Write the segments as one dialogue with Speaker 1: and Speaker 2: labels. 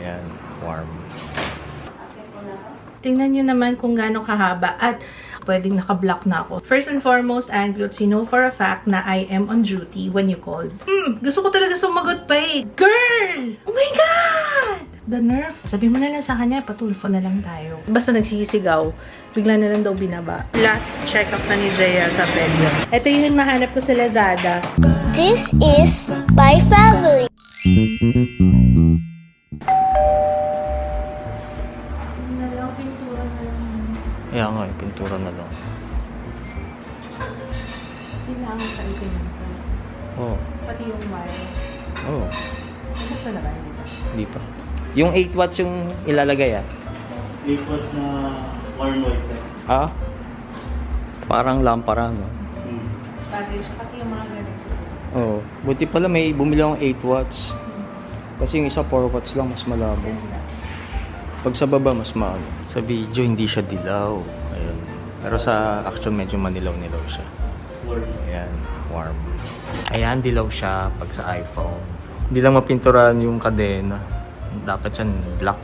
Speaker 1: Ayan, warm.
Speaker 2: Tingnan nyo naman kung gaano kahaba at pwedeng naka-block na ako. First and foremost, Anglutz, you know for a fact na I am on duty when you called. Gusto ko talaga sumagot pa eh. Girl! Oh my God! The nerve. Sabi mo na lang sa kanya, patulfo na lang tayo. Basta nagsisigaw, bigla na lang daw binaba. Last check-up na ni Jaya sa Pedro. Ito yung nahanap ko sa Lazada.
Speaker 3: This is my family.
Speaker 1: Kaya nga, pintura na lang.
Speaker 2: Kailangan pa ito yun.
Speaker 1: Oo.
Speaker 2: Pati yung wire.
Speaker 1: Oo.
Speaker 2: Buksan na ba?
Speaker 1: Hindi pa. Yung 8 watts yung ilalagay
Speaker 4: 8 watts na warm white light.
Speaker 1: Ah? Parang lampara, no?
Speaker 2: Bagay siya kasi yung mga ganito.
Speaker 1: Oo. Buti pala may bumili akong 8 watts. Kasi yung isa 4 watts lang, mas malabo. Pag sa baba, mas maano. Sa video, hindi siya dilaw. Ayun. Pero sa action, medyo manilaw-nilaw siya.
Speaker 4: Warm.
Speaker 1: Ayan, warm. Ayan, dilaw siya pag sa iPhone. Hindi lang mapinturahan yung kadena. Dapat yan black.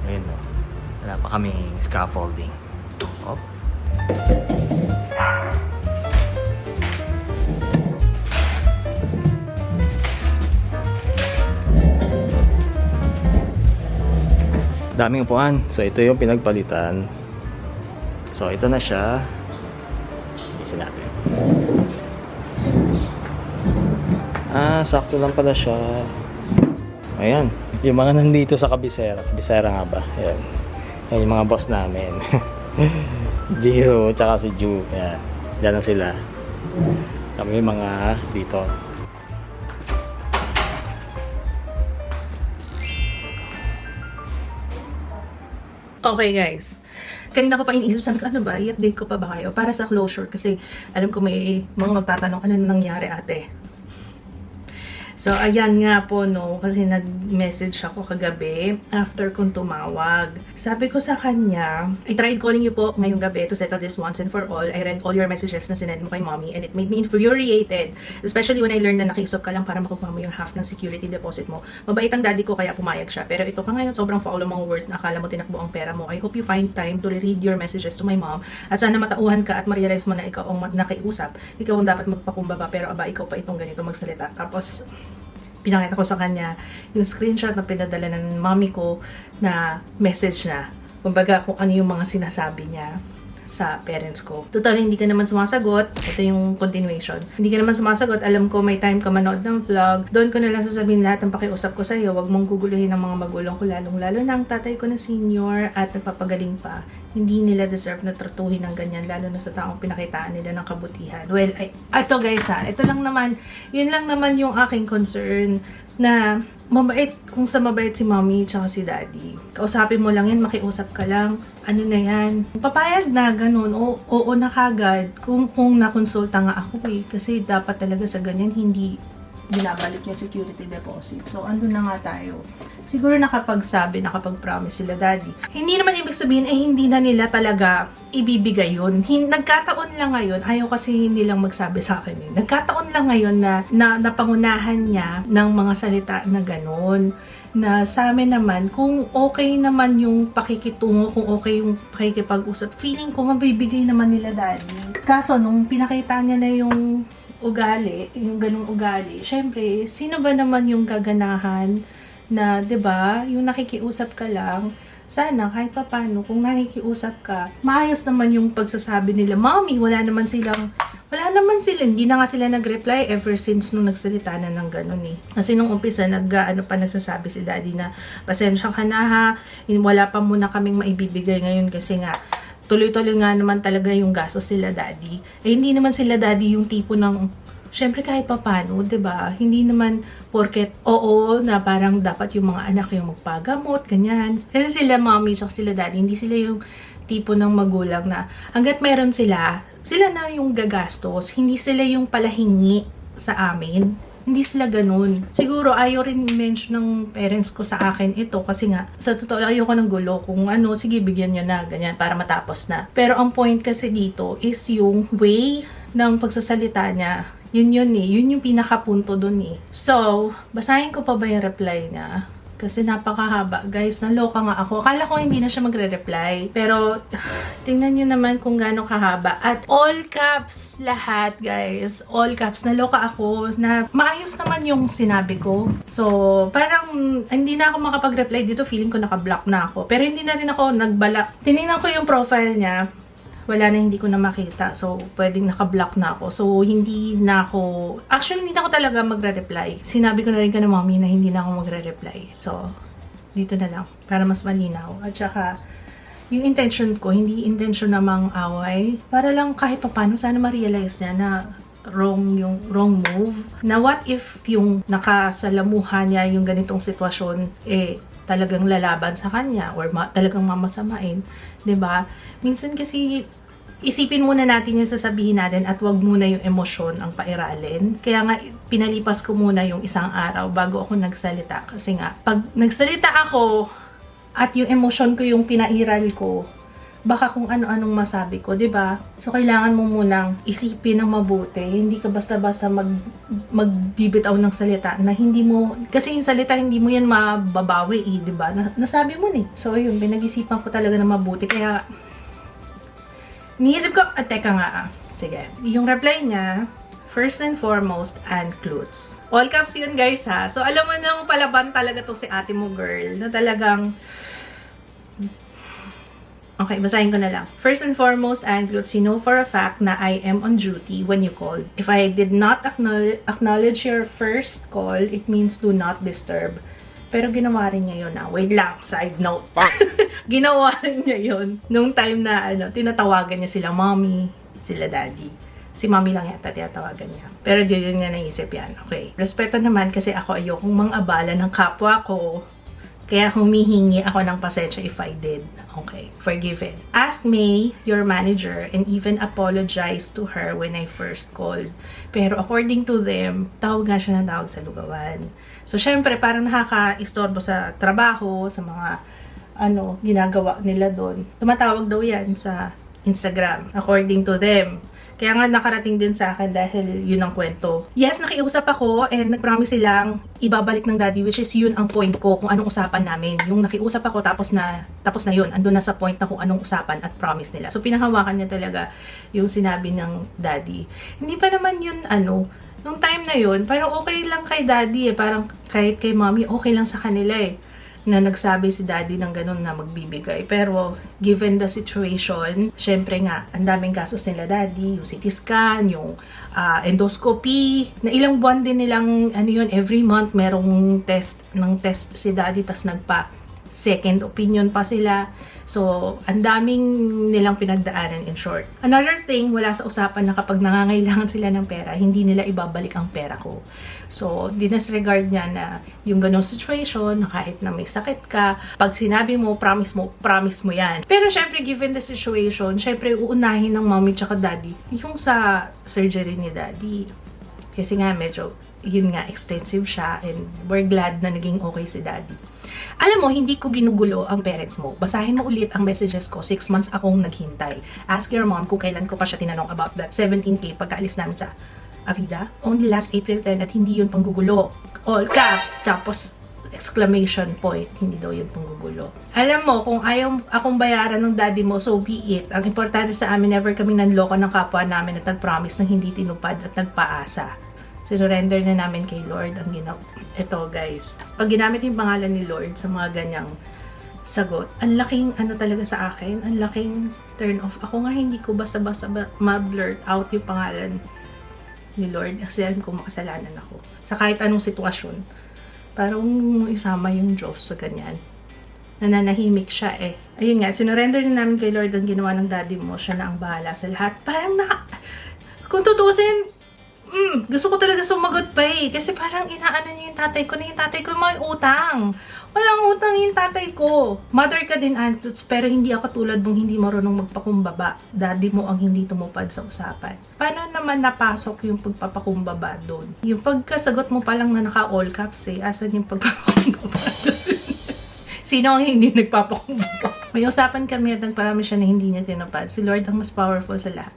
Speaker 1: Ayun, no? Wala pa kaming scaffolding. Oh. Daming upuan. So, ito yung pinagpalitan. So, ito na siya. Isin natin. Ah, sakto lang pala siya. Ayan. Yung mga nandito sa kabisera. Kabisera nga ba? Ayan. Ayan yung mga boss namin. Gio, tsaka si Ju. Ayan. Diyan na sila. Kami mga dito.
Speaker 2: Okay guys, kanina ko pa iniisip, sabi ko ano ba, i-update ko pa ba kayo para sa closure kasi alam ko may mga magtatanong ano nangyari ate. So ayan nga po no, kasi nag-message ako kagabi after kong tumawag. Sabi ko sa kanya, I tried calling you po ngayong gabi to settle this once and for all. I read all your messages na sinend mo kay mommy and it made me infuriated. Especially when I learned na nakiusap ka lang para makuha mo yung half ng security deposit mo. Mabait ang daddy ko kaya pumayag siya. Pero ito ka ngayon sobrang foul mga words na akala mo tinakbo ang pera mo. I hope you find time to read your messages to my mom. At sana matauhan ka at ma-realize mo na ikaw ang nakiusap. Ikaw ang dapat magpakumbaba pero aba ikaw pa itong ganito magsalita. Tapos pinakita ko sa kanya yung screenshot na pinadala ng mommy ko na message na. Kumbaga kung ano yung mga sinasabi niya sa parents ko. Total, hindi ka naman sumasagot. Ito yung continuation. Hindi ka naman sumasagot. Alam ko may time ka manood ng vlog. Doon ko na lang sasabihin lahat ng pakiusap ko sa iyo. Huwag mong guguluhin ng mga magulang ko. Lalong-lalo na ang tatay ko na senior at nagpapagaling pa. Hindi nila deserve na tratuhin ng ganyan. Lalo na sa taong pinakitaan nila ng kabutihan. Well, ito guys ito lang naman. Yun lang naman yung aking concern na mabait, kung sa mabait si mommy tsaka si daddy. Kausapin mo lang yan, makiusap ka lang. Ano na yan? Papayag na, ganun. Oo na kagad. Kung nakonsulta nga ako Kasi dapat talaga sa ganyan, hindi binabalik yung security deposit. So, andun na nga tayo. Siguro nakapag-promise sila daddy. Hindi naman ibig sabihin, hindi na nila talaga ibibigay yun. Nagkataon lang ngayon, ayaw kasi hindi lang magsabi sa akin. Nagkataon lang ngayon na napangunahan niya ng mga salita na ganun. Na sa amin naman, kung okay naman yung pakikitungo, kung okay yung pakikipag-usap, feeling ko mabibigay naman nila daddy. Kaso, nung pinakita niya na yung ugali, yung ganung ugali, syempre, sino ba naman yung gaganahan na, 'di ba, yung nakikiusap ka lang, sana kahit papaano kung nakikiusap ka, maayos naman yung pagsasabi nila. Mommy, wala naman sila, hindi na nga sila nag-reply ever since nung nagsalita na ng ganun Kasi nung umpisa, nagsasabi si daddy na, pasensya ka na ha, wala pa muna kaming maibibigay ngayon kasi nga, tuloy-tuloy nga naman talaga yung gastos sila daddy. Hindi naman sila daddy yung tipo ng, syempre kahit papano, 'di ba? Hindi naman porket oo na parang dapat yung mga anak yung magpagamot, ganyan. Kasi sila mommy at sila daddy, hindi sila yung tipo ng magulang na hangga't meron sila na yung gagastos, hindi sila yung palahingi sa amin. Hindi sila ganun. Siguro ayaw rin mention ng parents ko sa akin ito kasi nga, sa totoo ayoko ng gulo. Kung ano, sige bigyan nyo na, ganyan, para matapos na. Pero ang point kasi dito is yung way ng pagsasalita niya. Yun yung pinakapunto dun So, basahin ko pa ba yung reply niya? Kasi napakahaba. Guys, naloka nga ako. Akala ko hindi na siya magre-reply. Pero, tingnan nyo naman kung gaano kahaba. At all caps lahat, guys. All caps. Naloka ako na maayos naman yung sinabi ko. So, parang hindi na ako makapag-reply dito. Feeling ko naka-block na ako. Pero hindi na rin ako nagbalak. Tinignan ko yung profile niya. Wala na, hindi ko na makita. So, pwedeng naka-block na ako. So, hindi na ako... Actually, hindi na ako talaga magre-reply. Sinabi ko na rin ka na mommy na hindi na ako magre-reply. So, dito na lang. Para mas malinaw. At saka, yung intention ko, hindi intention namang away. Para lang kahit papano, sana ma-realize niya na wrong move. Na what if yung nakasalamuhan niya yung ganitong sitwasyon, talagang lalaban sa kanya or talagang mamasamain, 'di ba? Minsan kasi isipin muna natin yung sasabihin natin at wag muna yung emosyon ang pairalin. Kaya nga pinalipas ko muna yung isang araw bago ako nagsalita kasi nga pag nagsalita ako at yung emosyon ko yung pinairal ko, baka kung ano-anong masabi ko, 'di ba? So kailangan mo munang isipin ng mabuti. Hindi ka basta-basta magbibitaw ng salita na hindi mo, kasi yung salita hindi mo yan mababawi, 'di ba? Nasabi mo ni. So yun, pinag-isipan ko talaga na mabuti. Kaya niisip ko, teka nga. Sige. Yung reply niya, first and foremost, and Klutz. All caps yun, guys, ha? So alam mo nang palaban talaga to si ate mo, girl, na talagang okay, basahin ko na lang. First and foremost, Anglutz, you know for a fact na I am on duty when you called. If I did not acknowledge your first call, it means do not disturb. Pero ginawa rin niya yun, wait lang, side note. Ginawa rin niya yun nung time na, tinatawagan niya sila mommy, sila daddy. Si mommy lang yata tinatawagan niya. Pero di yun niya naisip yan. Okay. Respeto naman kasi ako ayokong mang-abala ng kapwa ko. Kaya humihingi ako ng pasensya if I did. Okay, forgiven. Ask May, your manager, and even apologize to her when I first called. Pero according to them, tawag nga siya ng tawag sa lugawan. So, syempre, parang nakaka-istorbo sa trabaho, sa mga ginagawa nila doon. Tumatawag daw yan sa Instagram, according to them. Kaya nga nakarating din sa akin dahil yun ang kwento. Yes, nakiusap ako and nag-promise silang ibabalik ng daddy, which is yun ang point ko kung anong usapan namin. Yung nakiusap ako tapos na yun. Andun na sa point na kung anong usapan at promise nila. So pinahawakan niya talaga yung sinabi ng daddy. Hindi pa naman yun nung time na yun, parang okay lang kay daddy Parang kahit kay mommy, okay lang sa kanila na nagsabi si daddy ng ganun na magbibigay. Pero, given the situation, syempre nga, ang daming kasos nila daddy, yung CT scan, yung endoscopy, na ilang buwan din nilang, every month, merong test si daddy, tas second opinion pa sila. So, ang daming nilang pinagdaanan in short. Another thing, wala sa usapan na kapag nangangailangan sila ng pera, hindi nila ibabalik ang pera ko. So, dinisregard niya na yung ganong situation, na kahit na may sakit ka, pag sinabi mo, promise mo yan. Pero syempre, given the situation, syempre, uunahin ng mommy tsaka daddy yung sa surgery ni daddy. Kasi nga, medyo, yun nga, extensive siya and we're glad na naging okay si daddy. Alam mo, hindi ko ginugulo ang parents mo. Basahin mo ulit ang messages ko. 6 months akong naghintay. Ask your mom kung kailan ko pa siya tinanong about that 17K pagkaalis namin sa Avida. Only last April 10 at hindi yun panggugulo. All caps, tapos exclamation point. Hindi daw yun panggugulo. Alam mo, kung ayaw akong bayaran ng daddy mo, so be it. Ang importante sa amin, never kaming nanloko ng kapwa namin at nag-promise na hindi tinupad at nagpaasa. Sinurrender na namin kay Lord ang ginawa. Ito guys, pag ginamit yung pangalan ni Lord sa mga ganyang sagot, ang laking talaga sa akin, ang laking turn off. Ako nga hindi ko basta-basta ma-blurt out yung pangalan ni Lord kasi alam ko makasalanan ako. Sa kahit anong sitwasyon, parang isama yung Diyos sa ganyan. Nananahimik siya Ayun nga, sinurrender na namin kay Lord ang ginawa ng daddy mo. Siya na ang bahala sa lahat. Parang kung tutusin, gusto ko talaga sumagot pa kasi parang inaano niya yung tatay ko na yung tatay ko may utang. Walang utang yung tatay ko. Mother ka din, Antlutz, pero hindi ako tulad mong hindi marunong magpakumbaba. Daddy mo ang hindi tumupad sa usapan. Paano naman napasok yung pagpapakumbaba doon? Yung pagkasagot mo pa lang na naka-all caps asan yung pagpapakumbaba doon? Sino ang hindi nagpapakumbaba? May usapan kami at nagparami siya na hindi niya tinupad. Si Lord ang mas powerful sa lahat.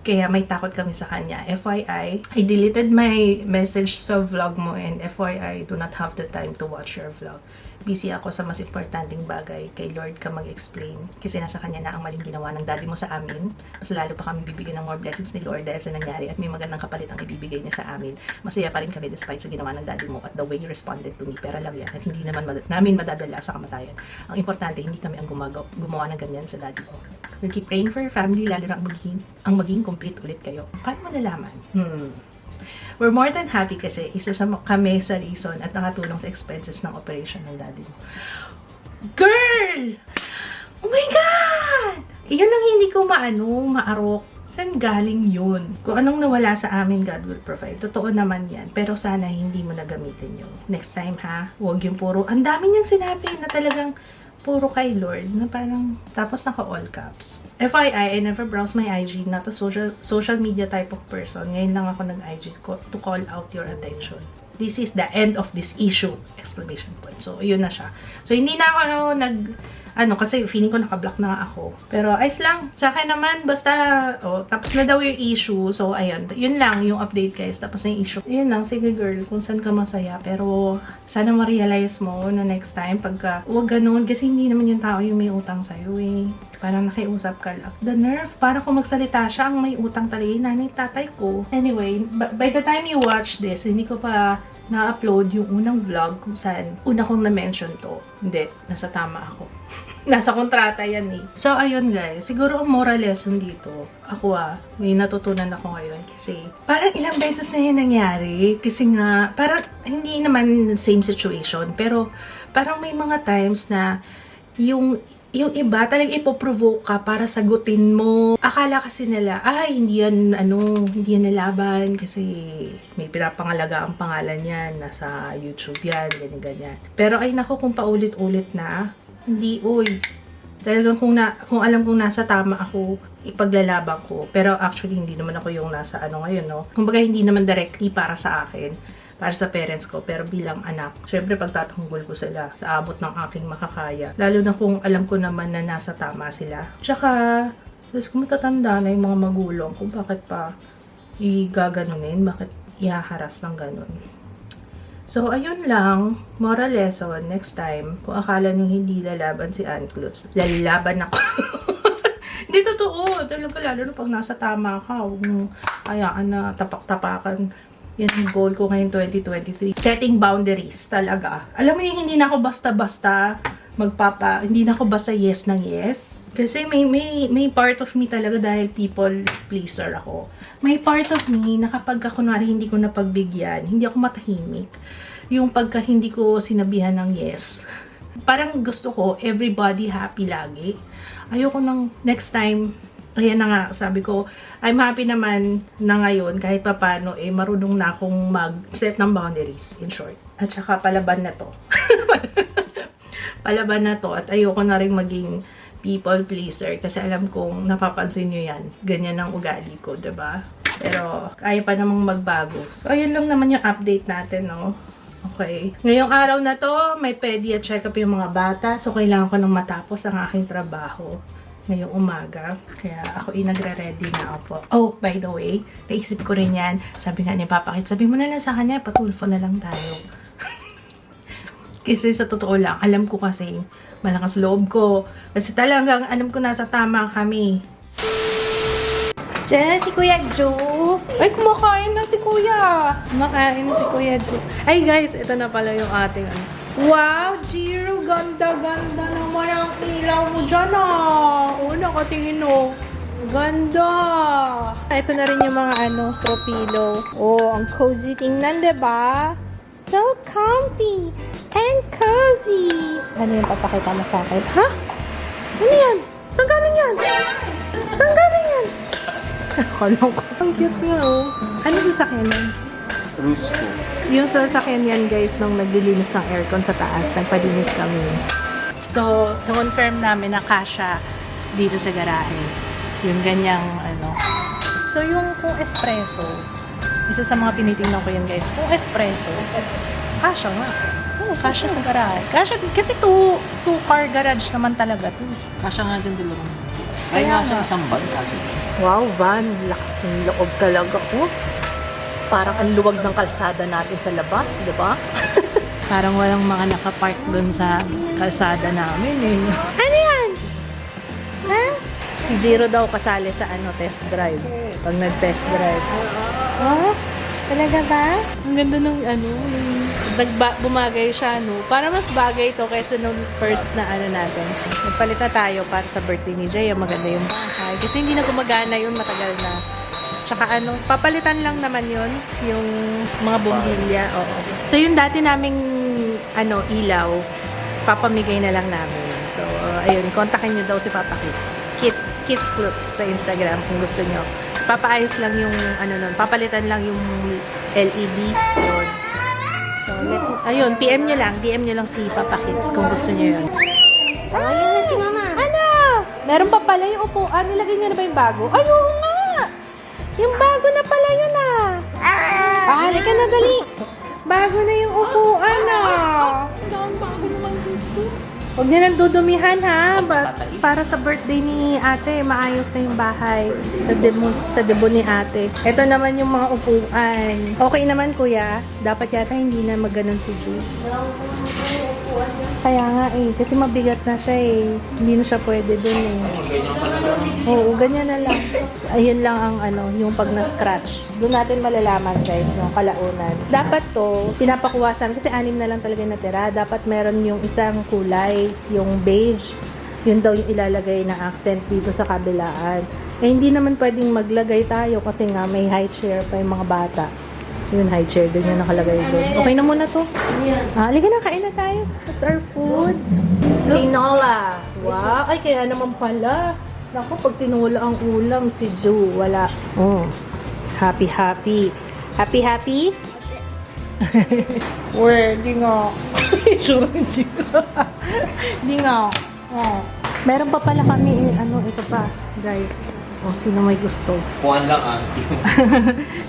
Speaker 2: Kaya may takot kami sa kanya. FYI, I deleted my message sa vlog mo and FYI, do not have the time to watch your vlog. Busy ako sa mas importanteng bagay. Kay Lord ka mag-explain. Kasi nasa kanya na ang maling ginawa ng daddy mo sa amin. Mas lalo pa kami bibigyan ng more blessings ni Lord dahil sa nangyari at may magandang kapalit ang ibibigay niya sa amin. Masaya pa rin kami despite sa ginawa ng daddy mo at the way you responded to me. Pera lang yan at hindi naman namin madadala sa kamatayan. Ang importante, hindi kami ang gumawa ng ganyan sa daddy mo. We'll keep praying for your family, lalo na ang maging complete ulit kayo. Paano mo nalaman? We're more than happy kasi isa sa kami sa reason at nakatulong sa expenses ng operation ng daddy mo. Girl! Oh my God! Iyon ang hindi ko maarok. Saan galing yun? Kung anong nawala sa amin, God will provide. Totoo naman yan. Pero sana hindi mo na gamitin yun. Next time ha, huwag yung puro. Ang dami niyang sinabi na talagang puro kay Lord, na parang, tapos naka all caps. FYI, I never browse my IG, not a social media type of person. Ngayon lang ako nag-IG to call out your attention. This is the end of this issue! Exclamation point. So, yun na siya. So, hindi na ako kasi feeling ko naka-block na nga ako. Pero, ayos lang. Sa akin naman, basta, tapos na daw yung issue. So, ayun. Yun lang yung update, guys. Tapos na yung issue. Yun lang. Sige, girl. Kung saan ka masaya. Pero, sana ma-realize mo na next time, pagka, huwag ganun. Kasi hindi naman yung tao yung may utang sa'yo, eh. Parang nakiusap ka lang. The nerve. Para kung magsalita siya, ang may utang talaga yung nanay tatay ko. Anyway, by the time you watch this, hindi ko pa na-upload yung unang vlog kung saan una kong na-mention to. Hindi, nasa tama ako. Nasa kontrata yan eh. So, ayun guys. Siguro ang moral lesson dito, ako may natutunan ako ngayon kasi parang ilang beses na yan nangyari. Kasi nga, parang hindi naman same situation. Pero parang may mga times na yung iba talagang ipoprovoke ka para sagutin mo. Akala kasi nila, hindi yan nalaban kasi may pinapangalaga ang pangalan yan, nasa YouTube yan, ganyan. Pero ay nako, kung paulit-ulit na, hindi, talagang kung alam kong nasa tama ako, ipaglalaban ko. Pero actually, hindi naman ako yung nasa ngayon, no? Kumbaga, hindi naman directly para sa akin, para sa parents ko, pero bilang anak, syempre pagtatanggol ko sila sa abot ng aking makakaya. Lalo na kung alam ko naman na nasa tama sila. Tsaka, tapos kung matatanda na yung mga magulang kung bakit pa igaganunin, bakit ihaharas ng ganun. So, ayun lang, moral lesson, next time, kung akala nyo hindi lalaban si Aunt Klutz, lalaban ako. Hindi totoo, talaga lalo na pag nasa tama ka, huwag mo hayaan na tapak-tapakan. Yan ang goal ko ngayon 2023. Setting boundaries talaga. Alam mo yung hindi na ako basta-basta hindi na ako basta yes ng yes. Kasi may part of me talaga dahil people pleaser ako. May part of me na kapag kunwari hindi ko napagbigyan, hindi ako matahimik. Yung pagka hindi ko sinabihan ng yes. Parang gusto ko everybody happy lagi. Ayoko nang next time. Ayan na nga, sabi ko, I'm happy naman na ngayon, kahit papano, marunong na akong mag-set ng boundaries, in short. At saka, palaban na to. Palaban na to, at ayoko na rin maging people pleaser, kasi alam kong napapansin nyo yan. Ganyan ang ugali ko, diba? Pero, kaya pa namang magbago. So, ayun lang naman yung update natin, no? Okay. Ngayong araw na to, may pedi at check-up yung mga bata, so kailangan ko nang matapos ang aking trabaho ngayong umaga. Kaya ako nagre-ready na ako. Oh, by the way, naisip ko rin yan. Sabi nga ni Papa Kit, sabi mo na lang sa kanya, patulfo na lang tayo. Kasi sa totoo lang, alam ko kasi malakas loob ko. Kasi talagang alam ko nasa tama kami. Diyan si Kuya Joe. Ay, kumakain na si Kuya. Kumakain na si Kuya Joe. Ay guys, ito na pala yung ating wow, Jiro, ganda-ganda naman ang ilaw mo dyan nakatingin ganda. Ito na rin yung mga tropilo. Ang cozy tingnan, diba? So comfy and cozy. Ano yung papakita mo sa akin? Ha? Ano yan? Saan galing yan? Saan galing yan? Kolong ko. Ang cute nga, Ano yung sakyan yan?
Speaker 1: Rusco.
Speaker 2: Yung sasakyan yan, guys, nung naglilinis ng aircon sa taas, nagpalinis kami. So, na-confirm namin na kasha dito sa garahe. Yung ganyang, So, yung kung espresso, isa sa mga tinitingnan ko yun, guys. Kung espresso, kasha nga. Kasha sa garahe. Kasha, kasi two-car garage naman talaga to.
Speaker 1: Kasha nga din dalawa.
Speaker 2: Kaya nga.
Speaker 1: Isang bag, kasha.
Speaker 2: Wow, van. Lakas ng loob talaga ko. Parang ang luwag ng kalsada natin sa labas, di ba? Parang walang mga nakapark dun sa kalsada namin eh. Ano yan? Ha? Si Jiro daw kasali sa test drive. Pag nag-test drive.
Speaker 3: Oh, talaga ba?
Speaker 2: Ang ganda ng bumagay siya, no? Para mas bagay to kaysa nung first na natin. Nagpalit na tayo para sa birthday ni Jay. Maganda yung bahay. Kasi hindi na gumagana yun, matagal na. Tsaka papalitan lang naman yun, yung mga bumbilya. Oo. So yung dati naming ilaw, papamigay na lang namin. So ayun, kontakin nyo daw si Papa Kids Flux sa Instagram kung gusto nyo. Papaayos lang yung papalitan lang yung LED. Yun. So ayun, DM nyo lang si Papa Kids kung gusto nyo yun.
Speaker 3: Oh, yun na si Mama.
Speaker 2: Ano? Meron pa pala yung upuan. Nilagay niya na ba yung bago? Ay, oo nga! Yung bago na pala yun halika na, dali. Bago na yung upuan bago naman dito. Huwag niyo nang dudumihan ha. Para sa birthday ni ate, maayos na yung bahay. Sa debo ni ate. Ito naman yung mga upuan. Okay naman kuya. Dapat yata hindi na maganon si Ju. Kaya nga kasi mabigat na siya Hindi na siya pwede dun Oo, ganyan na lang. Ayun lang ang yung pag na-scratch. Doon natin malalaman guys, kalaunan. Dapat to, pinapakuwasan kasi 6 na lang talaga natira. Dapat meron yung isang kulay, yung beige. Yun daw yung ilalagay na accent dito sa kabilaan. Hindi naman pwedeng maglagay tayo kasi nga may high chair pa yung mga bata. Yun, high chair. Doon yung nakalagay doon. Okay na muna to. Halika na, kain na tayo. That's our food. Tinola. Wow. Ay, kaya naman pala. Naku, pag tinola ang ulam, si Ju, wala. Happy. Happy? Where? Di nga. Sure, di nga. Di nga. Meron pa pala kami, ito pa, guys. Sino may gusto?
Speaker 1: Kuhan lang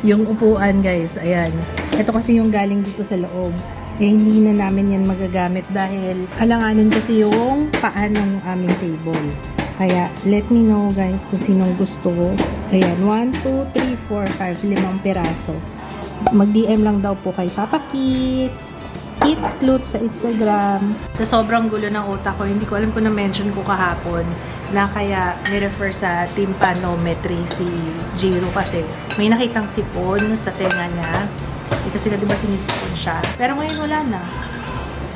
Speaker 2: Yung upuan guys, ayan. Ito kasi yung galing dito sa loob. Hindi na namin yan magagamit dahil alanganin kasi yung paan ng aming table. Kaya let me know guys kung sinong gusto. Ayan, 1, 2, 3, 4, 5, 5 piraso. Mag-DM lang daw po kay Papa Kids Flute sa Instagram. Sa sobrang gulo ng utak ko, hindi ko alam kung na-mention ko kahapon na kaya ni-refer sa tympanometry si Jiro kasi may nakitang sipon sa tenga niya. Kasi na diba sinisipon siya. Pero ngayon wala na.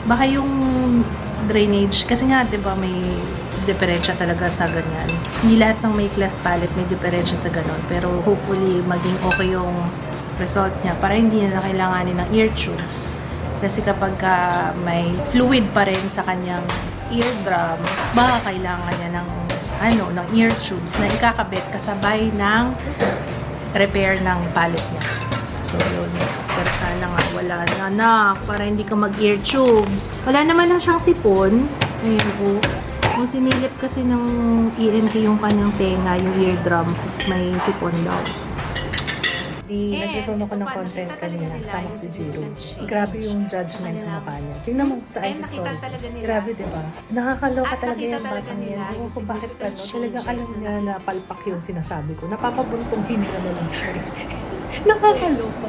Speaker 2: Baka yung drainage, kasi nga diba may diferensya talaga sa ganyan. Hindi lahat ng may cleft palate may diferensya sa ganon. Pero hopefully maging okay yung result niya para hindi na kailanganin ng ear tubes. Kasi kapag may fluid pa rin sa kanyang eardrum, baka kailangan niya ng ear tubes na ikakabit kasabay ng repair ng palate niya. So, yun. Pero sana nga wala na para hindi ka mag-ear tubes. Wala naman na siyang sipon. Ayun po. Kung sinilip kasi ng ENT yung kanyang tenga, yung eardrum, may sipon daw. Nag-film ako ng content kanina, kasama ko si Jiro. Grabe yung judgment sa mukha niya. Tingnan mo sa IG story. Grabe, diba? Nakakaloka talaga yung batang yan. Ewan ko bakit talagang alam niya na palpak yung sinasabi ko. Napapabuntong hindi na lang siya. Nakakaloka.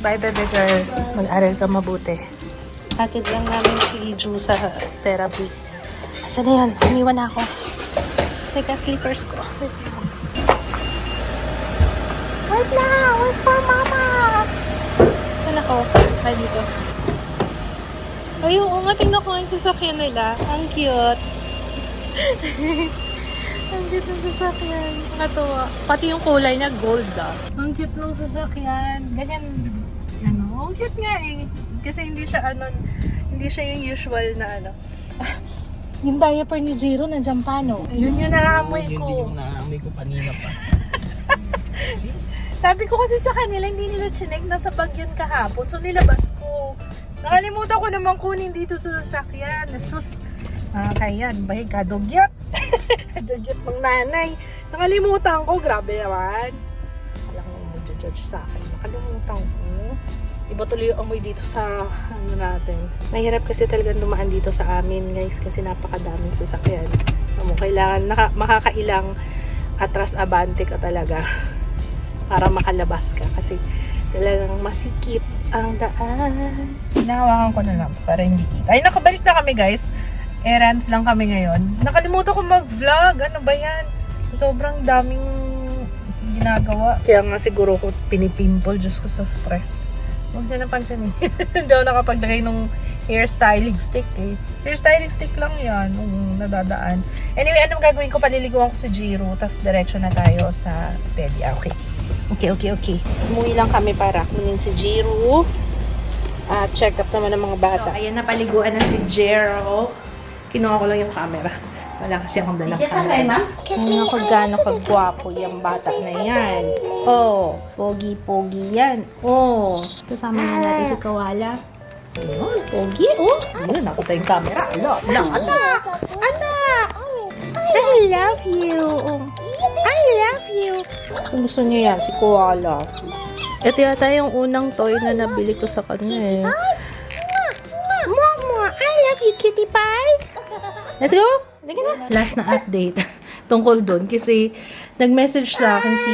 Speaker 2: Bye, bebe girl. Mag-aral ka mabuti. Hatid lang namin si Ju sa therapy. Asa na yan? Iniwan na ako. Teka, slippers ko. Wait lang! Wait for Mama! Saan ako? Ay, dito. Ay, oo nga. Tingnan ko yung sasakyan nila. Ang cute. Ang cute ng sasakyan. Nakatuwa. Pati yung kulay niya, gold Ang cute ng sasakyan. Ganyan. Ang cute nga Kasi hindi siya yung usual na Yung diaper ni Jiro, nandiyan pa, no? Yun yung naamoy ko.
Speaker 1: Yun yung naamoy ko kanina pa.
Speaker 2: Sabi ko kasi sa kanila, hindi nila chinek na sa bagyan kahapon. So, nilabas ko. Nakalimutan ko naman kunin dito sa sasakyan. Sus, kaya, bahig ka, dugyot. Dugyot ng nanay. Nakalimutan ko, grabe naman. Alam mo, mag-judge sa akin. Nakalimutan ko. Iba tuloy yung amoy dito sa natin. Mahirap kasi talagang dumaan dito sa amin, guys, kasi napakadaming sasakyan. Kailangan makakailang atras abante ka talaga para makalabas ka kasi talagang masikip ang daan. Hinahawakan ko na lang para hindi kita. Ay, nakabalik na kami guys. Errands lang kami ngayon. Nakalimutan ko mag-vlog. Ano ba yan? Sobrang daming ginagawa. Kaya nga siguro ko pinipimple just ko sa stress. Huwag na napansin eh. Hindi ako nakapaglagay ng hairstyling stick eh. Hairstyling stick lang yan. Nadadaan. Anyway, anong gagawin ko? Paliliguan ko si Jiro. Tapos diretso na tayo sa Pedia. Okay. Okay. Umuwi lang kami para kunin si Jiro. At check up naman ng mga bata. So, ayan na, paliguan na si Jiro. Kinuha ko lang yung camera. Wala kasi akong dalang camera. Ano ko gano'ng kagwapo yung bata na yan. Oh, pogi-pogi yan. Oh, sasama na natin si Kawala. Ayun, pogi. Oh, ayun, nakita yung camera. Anak! I love you. I love you. Gusto niya yan, si Koala. Ito yata yung unang toy na nabili ko sa kanya eh. Mama, I love you, cutie pie. Let's go. Last na update tungkol doon kasi nag-message sa akin si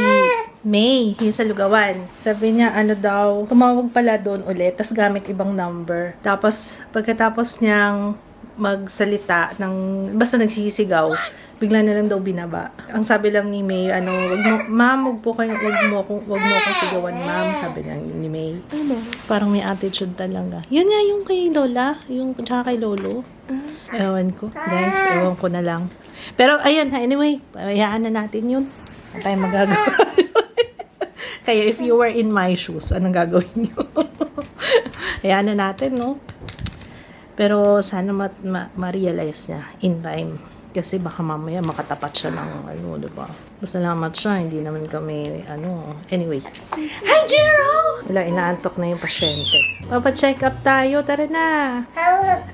Speaker 2: May, yung sa Lugawan. Sabi niya, ano daw, tumawag pala doon ulit, tas gamit ibang number. Tapos, pagkatapos niyang magsalita ng, basta nagsisigaw, bigla na lang daw binaba. Ang sabi lang ni May, ano, ma'am, wag mo akong sigawan, ma'am, sabi niya ni May. Parang may attitude talaga. Yun nga yung kay Lola, yung tsaka kay Lolo. Ewan ko, guys, ewan ko na lang. Pero, ayun, anyway, hayaan na natin yun. Ano tayo magagawa? Kaya, if you were in my shoes, anong gagawin nyo? Hayaan na natin, no? Pero, sana ma-realize niya in time. Kasi baka mamaya makatapat siya ng ano, diba? Masalamat siya, hindi naman kami, ano. Anyway. Hi, Jiro! Wala, inaantok na yung pasyente. Papa-check up tayo, tara na.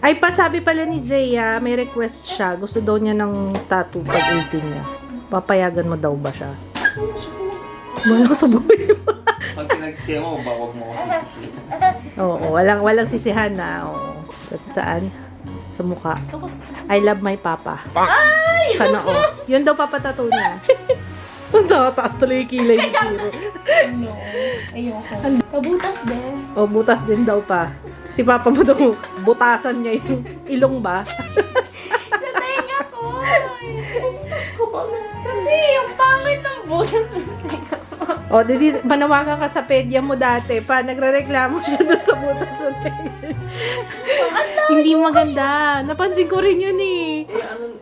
Speaker 2: Ay, pasabi pala ni Jaya, may request siya. Gusto daw niya ng tattoo pag 18 niya. Papayagan mo daw ba siya? Wala ko sa buhay mo.
Speaker 4: Pag pinagsisiya mo, huwag mo ako sisisihan.
Speaker 2: Oo, walang sisihan na. Oo. Saan? Sa mukha. I love my papa. Ay! Sana o. Yun daw papatato niya. Ang taas tuloy yung kilay ni Jiro.
Speaker 3: No. Ayoko. Pabutas din.
Speaker 2: O, butas din daw pa. Si papa mo daw, butasan niya yung ilong ba?
Speaker 3: Sa tenga ko. Butas ko ba? Kasi yung pangit ng butas ng tenga ko.
Speaker 2: O, didi, panawagan ka sa pedya mo dati pa. Nagre-reklamo siya doon sa butas ng tenga. Hindi maganda. Napansin ko rin yun eh.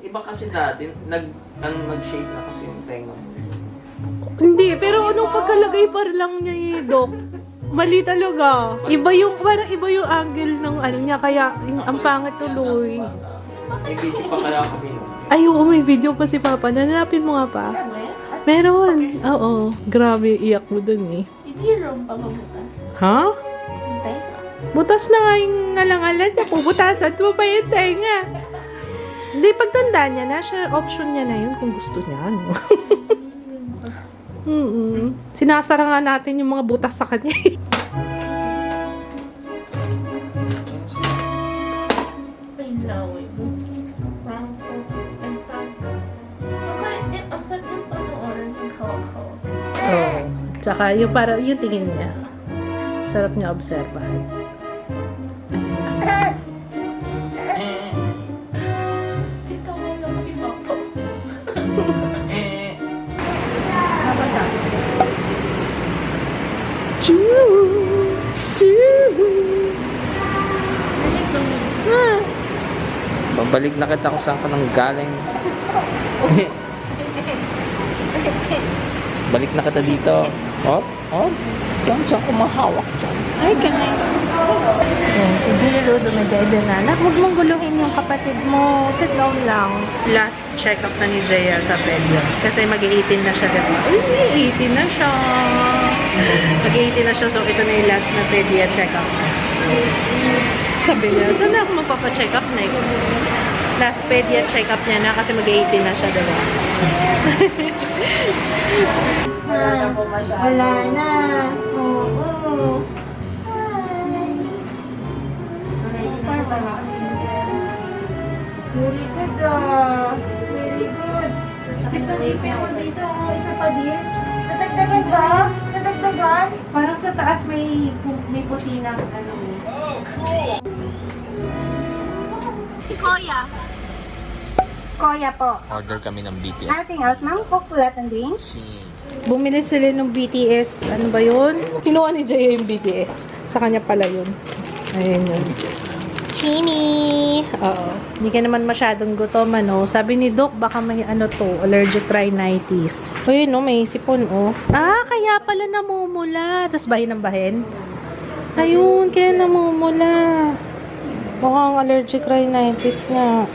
Speaker 1: Iba kasi dati, nag-shape na kasi yung tenga mo.
Speaker 2: Hindi, pero anong pagkalagay pa lang niya eh, Dok? Mali talaga. Iba yung, parang iba yung angle ng ano niya, kaya ang pangit tuloy.
Speaker 1: May video pa kaya kami.
Speaker 2: Ay, oo, may video pa si Papa. Nanapin mo nga pa. Meron. Oo. Grabe, iyak mo dun eh.
Speaker 3: Hindi rin pa mabutas.
Speaker 2: Ha?
Speaker 3: Hintay.
Speaker 2: Butas na nga yung nalangalan na butasan mo pa yung tenga. Hindi, pagtanda niya na, siya, option niya na yun kung gusto niya. No? Sinasara nga natin yung mga butas sa kanya.
Speaker 3: May lawin. Franco. And Franco. Ang sarap yung panoorin ng kawa-kawa.
Speaker 2: Oo. Tsaka yung para yung tingin niya. Sarap niya obserbahan.
Speaker 3: Ikaw mo lang iba ko.
Speaker 1: Babalik na kita kung saan ka nang galing. Balik na kita dito. Oh. Saan kumahawak dyan.
Speaker 2: Hi guys! Hindi dumedede na. Anak, huwag mong guluhin yung kapatid mo. Sit down lang. Last check-up na ni Jaya sa pedia. Kasi mag-18 na siya, diba? Uy, 18 na siya. Mag-18 na siya, so ito na yung last na pedia check-up. Sabi niya, saan na ako magpapacheck up next? Last pedia check-up niya na kasi mag-18 na siya, diba? Wala na. Oo. Very good ah. Very good.
Speaker 3: Sakit ng ipin mo dito. Isa pa din. Nadagdagan ba? Nadagdagan? Parang sa taas may puti ng ano. Koya. Koya po.
Speaker 1: Order kami ng BTS.
Speaker 3: Anything else, ma'am? Coke, flat, and drinks?
Speaker 2: Bumili sila ng BTS. Ano ba yun? Kinuha ni Jaya yung BTS. Sa kanya pala yun. Ayun yun. Chini! Oo. Hindi ka naman masyadong gutom, ano. Sabi ni Doc, baka may ano to, allergic rhinitis. O yun, no, may sipon, oh. Ah, kaya pala namumula. Tapos bahin ng bahin? Ayun, kaya namumula. Mukhang allergic rhinitis nga.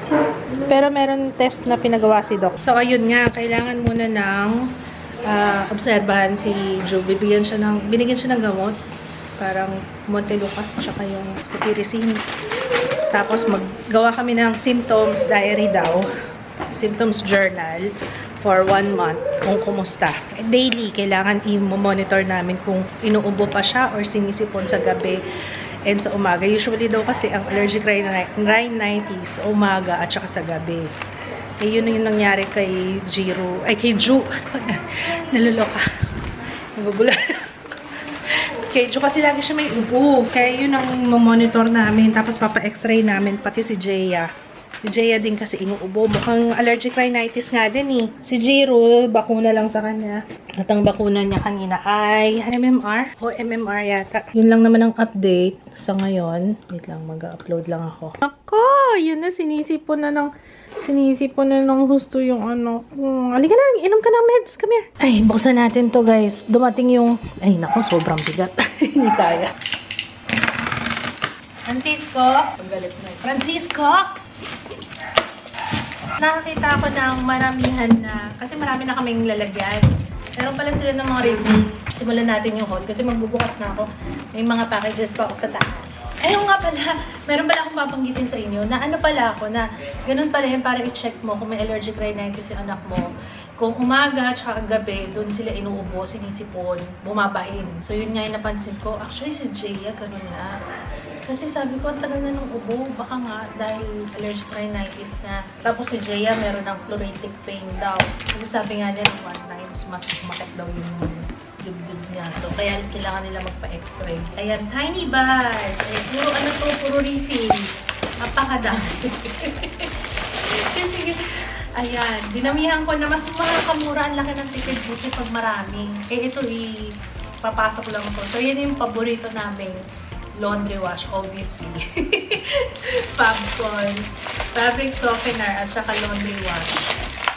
Speaker 2: Pero meron test na pinagawa si Doc. So, ayun nga, kailangan muna ng obserbahan si Drew. Binigyan siya ng gamot. Parang Montelukas, tsaka yung cetirizine. Tapos, maggawa kami ng symptoms diary daw. Symptoms journal for 1 month kung kumusta. Daily, kailangan i-monitor namin kung inuubo pa siya or sinisipon sa gabi and sa umaga. Usually daw kasi ang allergic rhinitis umaga at saka sa gabi. Eh, yun yung nangyari kay Jiro. Ay, kay Ju. Naluloka. Nagugulan. Kay Ju kasi lagi siya may ubo. Kaya yun ang monitor namin. Tapos papa-x-ray namin. Pati si Jaya. Si Jaya din kasi inuubo. Mukhang allergic rhinitis nga din eh. Si Jiro, bakuna lang sa kanya. At ang bakuna niya kanina ay MMR. O MMR yata. Yun lang naman ang update sa ngayon. Wait lang, mag-upload lang ako. Ako! Yun na, sinisipon na ng gusto yung ano. Halika na, inom ka ng meds. Come here. Ay, buksan natin to guys. Dumating yung... Ay, naku, sobrang bigat. Hindi kaya. Francisco? Pagalit na. Francisco? Nakakita ako ng maramihan na... Kasi marami na kaming lalagyan. Meron pala sila ng mga review. Simulan natin yung haul. Kasi magbubukas na ako. May mga packages pa ako sa taas. Ayun nga pala, meron pala akong babanggitin sa inyo na ano pala ako na ganun pala yun para i-check mo kung may allergic rhinitis yung anak mo. Kung umaga at saka gabi, doon sila inuubo, sinisipon, bumabahin. So yun nga yung napansin ko. Actually si Jaya, ganun na. Kasi sabi ko, ang tagal na nung ubo. Baka nga dahil allergic rhinitis na. Tapos si Jaya meron ng pleuritic pain daw. Kasi sabi nga niya, one time, mas sumakit daw yung dibdib niya. So, kaya kailangan nila magpa-x-ray. Ayan, tiny bags. Puro ano to, puro refill. Napakadami. Sige. Ayan, dinamihan ko na mas makakamura ang laki ng ticket busi pag marami. Eh, ito papasok lang ko. So, yan yung paborito namin laundry wash, obviously. Fabcon, fabric softener, at saka laundry wash.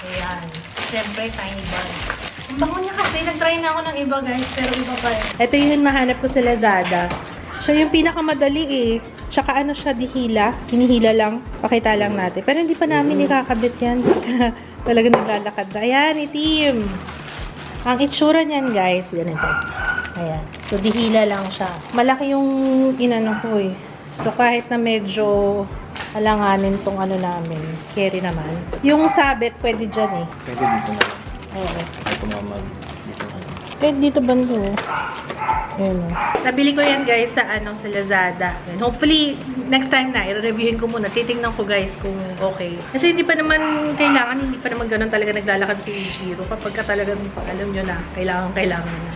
Speaker 2: Ayan. Siyempre, tiny bags. Ang bango niya kasi. Nag-try na ako ng iba, guys. Pero iba pa eh. Ito yung nahanap ko sa Lazada. Siya yung pinakamadali eh. Tsaka ano siya, dihila. Hinihila lang. Pakita lang natin. Pero hindi pa namin ikakabit yan. Talaga naglalakad na. Ayan, itim. Ang itsura niyan, guys. Ganito. Ayan. So, dihila lang siya. Malaki yung inano ko eh. So, kahit na medyo alanganin tong ano namin. Carry naman. Yung sabit, pwede dyan eh.
Speaker 1: Pwede dito na.
Speaker 2: Oo.
Speaker 1: Ito mamag. Dito na.
Speaker 2: Pwede dito bando. Ayan o. Nabili ko yan guys sa sa Lazada. And hopefully, next time na, i-reviewin ko muna. Titingnan ko guys kung okay. Kasi hindi pa naman kailangan, hindi pa naman ganun talaga naglalakad si Jiro. Kapag ka talagang alam nyo na, kailangan na.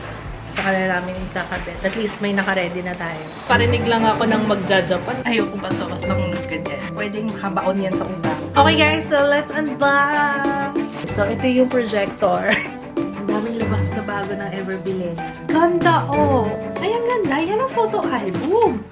Speaker 2: Sa kanila namin ikakabit. At least may naka-ready na tayo. Parinig lang ako ng magja-Japan. Ayoko ba ito? Basta kung ganyan. Pwedeng habaon yan sa utak. Okay guys, so let's unbox! So ito yung projector. Ang daming labas na bago ng ever bilhin. Ganda oh! Ay, ang ganda! Yan ang photo album!